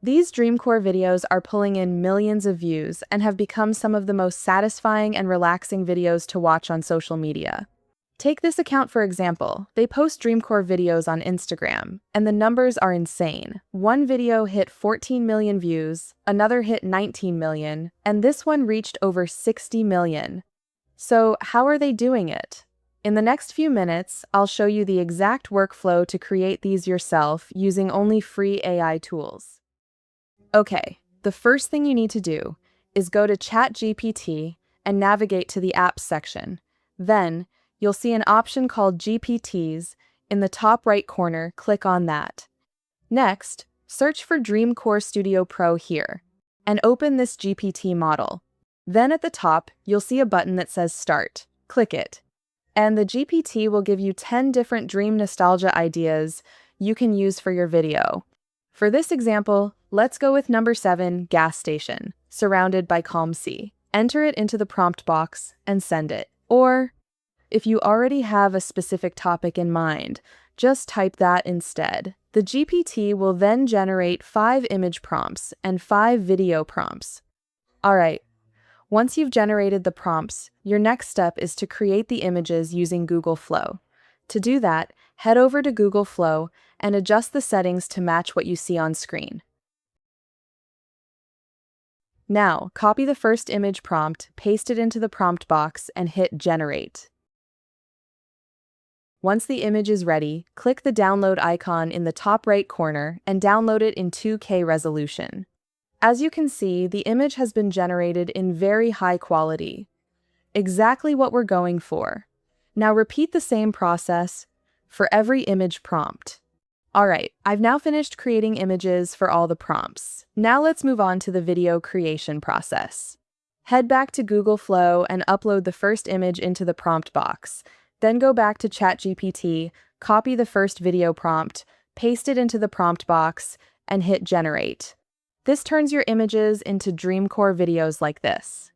These DreamCore videos are pulling in millions of views and have become some of the most satisfying and relaxing videos to watch on social media. Take this account for example. They post DreamCore videos on Instagram, and the numbers are insane. One video hit 14 million views, another hit 19 million, and this one reached over 60 million. So, how are they doing it? In the next few minutes, I'll show you the exact workflow to create these yourself using only free AI tools. Okay, the first thing you need to do is go to ChatGPT and navigate to the Apps section. Then, you'll see an option called GPTs. In the top right corner, click on that. Next, search for DreamCore Studio Pro here, and open this GPT model. Then at the top, you'll see a button that says Start. Click it. And the GPT will give you 10 different dream nostalgia ideas you can use for your video. For this example, let's go with number 7, gas station, surrounded by calm sea. Enter it into the prompt box and send it. Or, if you already have a specific topic in mind, just type that instead. The GPT will then generate 5 image prompts and 5 video prompts. Alright, once you've generated the prompts, your next step is to create the images using Google Flow. To do that, head over to Google Flow and adjust the settings to match what you see on screen. Now, copy the first image prompt, paste it into the prompt box, and hit Generate. Once the image is ready, click the download icon in the top right corner and download it in 2K resolution. As you can see, the image has been generated in very high quality. Exactly what we're going for. Now repeat the same process for every image prompt. Alright, I've now finished creating images for all the prompts. Now let's move on to the video creation process. Head back to Google Flow and upload the first image into the prompt box. Then go back to ChatGPT, copy the first video prompt, paste it into the prompt box, and hit Generate. This turns your images into DreamCore videos like this.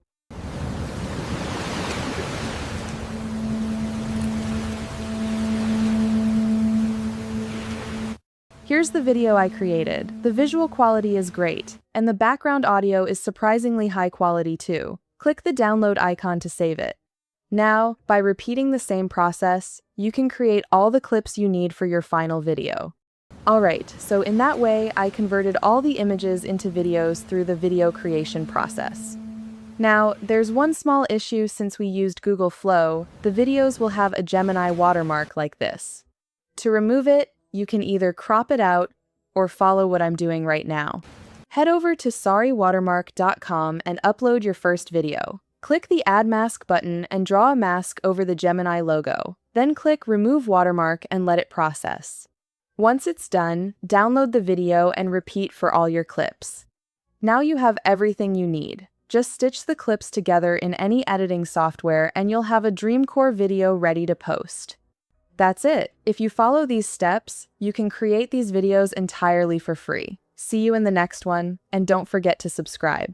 Here's the video I created. The visual quality is great, and the background audio is surprisingly high quality too. Click the download icon to save it. Now, by repeating the same process, you can create all the clips you need for your final video. Alright, so in that way, I converted all the images into videos through the video creation process. Now, there's one small issue since we used Google Flow. The videos will have a Gemini watermark like this. To remove it, you can either crop it out or follow what I'm doing right now. Head over to sorrywatermark.com and upload your first video. Click the Add Mask button and draw a mask over the Gemini logo. Then click Remove Watermark and let it process. Once it's done, download the video and repeat for all your clips. Now you have everything you need. Just stitch the clips together in any editing software and you'll have a DreamCore video ready to post. That's it. If you follow these steps, you can create these videos entirely for free. See you in the next one, and don't forget to subscribe.